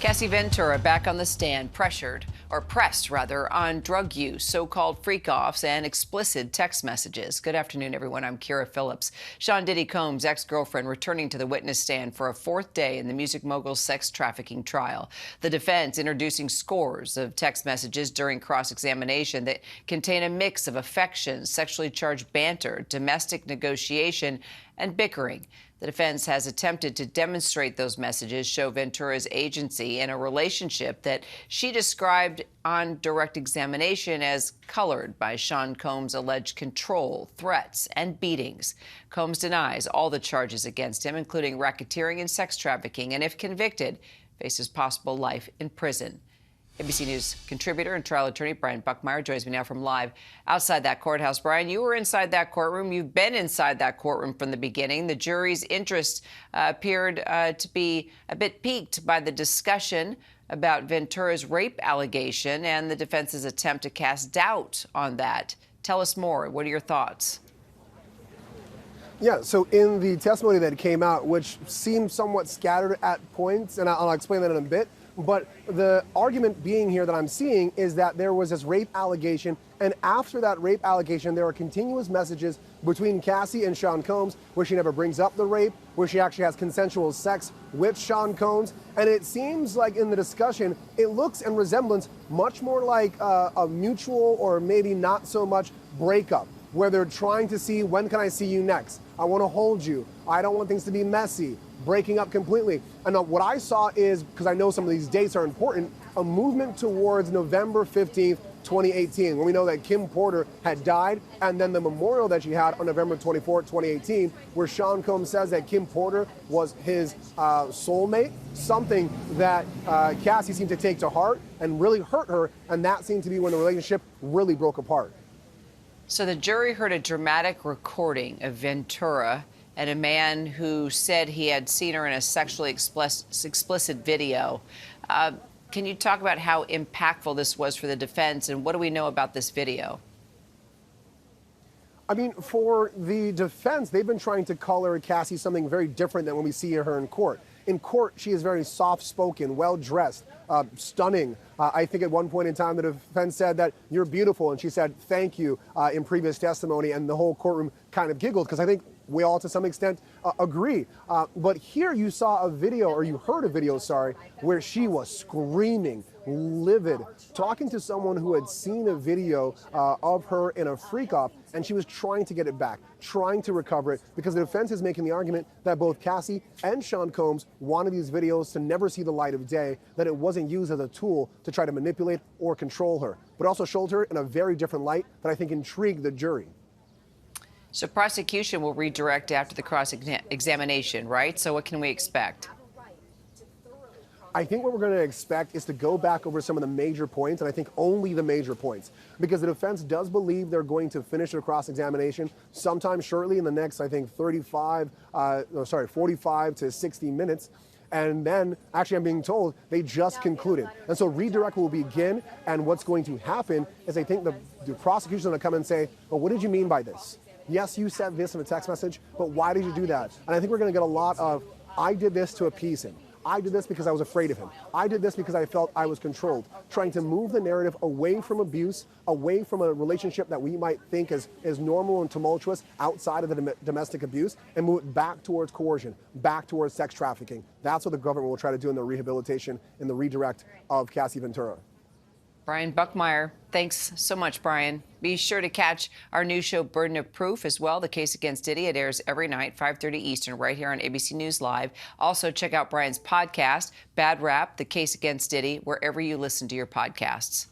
Cassie Ventura back on the stand, pressed on drug use, so-called freak-offs, and explicit text messages. Good afternoon, everyone. I'm Kira Phillips. Sean Diddy Combs' ex-girlfriend returning to the witness stand for a fourth day in the music mogul's sex trafficking trial. The defense introducing scores of text messages during cross-examination that contain a mix of affection, sexually charged banter, domestic negotiation, and bickering. The defense has attempted to demonstrate those messages show Ventura's agency in a relationship that she described on direct examination as colored by Sean Combs' alleged control, threats, and beatings. Combs denies all the charges against him, including racketeering and sex trafficking, and if convicted, faces possible life in prison. ABC News contributor and trial attorney Brian Buckmeyer joins me now from live outside that courthouse. Brian, you were inside that courtroom. You've been inside that courtroom from the beginning. The jury's interest appeared to be a bit piqued by the discussion about Ventura's rape allegation and the defense's attempt to cast doubt on that. Tell us more. What are your thoughts? Yeah, so in the testimony that came out, which seemed somewhat scattered at points, and I'll explain that in a bit, but the argument being here that I'm seeing is that there was this rape allegation, and after that rape allegation, there are continuous messages between Cassie and Sean Combs where she never brings up the rape, where she actually has consensual sex with Sean Combs. And it seems like in the discussion, it looks in resemblance much more like a mutual or maybe not so much breakup, where they're trying to see, when can I see you next? I want to hold you. I don't want things to be messy. Breaking up completely. And what I saw is, because I know some of these dates are important, a movement towards November 15th, 2018, when we know that Kim Porter had died, and then the memorial that she had on November 24th, 2018, where Sean Combs says that Kim Porter was his soulmate, something that Cassie seemed to take to heart and really hurt her, and that seemed to be when the relationship really broke apart. So the jury heard a dramatic recording of Ventura and a man who said he had seen her in a sexually explicit video. Can you talk about how impactful this was for the defense, and what do we know about this video? I mean, for the defense, they've been trying to color Cassie something very different than when we see her in court. In court, she is very soft-spoken, well-dressed, stunning. I think at one point in time, the defense said that you're beautiful, and she said thank you in previous testimony, and the whole courtroom kind of giggled, because I think we all, to some extent, agree. But here you saw a video, or you heard a video, sorry, where she was screaming, livid, talking to someone who had seen a video of her in a freak-off, and she was trying to get it back, trying to recover it, because the defense is making the argument that both Cassie and Sean Combs wanted these videos to never see the light of day, that it wasn't used as a tool to try to manipulate or control her, but also showed her in a very different light that I think intrigued the jury. So prosecution will redirect after the cross-examination, right? So what can we expect? I think what we're going to expect is to go back over some of the major points, and I think only the major points, because the defense does believe they're going to finish their cross-examination sometime shortly in the next, I think, 45 to 60 minutes. And then, actually, I'm being told they just concluded. And so redirect will begin, and what's going to happen is I think the prosecution is going to come and say, well, what did you mean by this? Yes, you said this in a text message, but why did you do that? And I think we're going to get a lot of, I did this to appease him. I did this because I was afraid of him. I did this because I felt I was controlled. Trying to move the narrative away from abuse, away from a relationship that we might think is normal and tumultuous outside of the domestic abuse, and move it back towards coercion, back towards sex trafficking. That's what the government will try to do in the rehabilitation and the redirect of Cassie Ventura. Brian Buckmeyer, thanks so much, Brian. Be sure to catch our new show, Burden of Proof, as well, the case against Diddy. It airs every night, 5:30 Eastern, right here on ABC News Live. Also, check out Brian's podcast, Bad Rap, The Case Against Diddy, wherever you listen to your podcasts.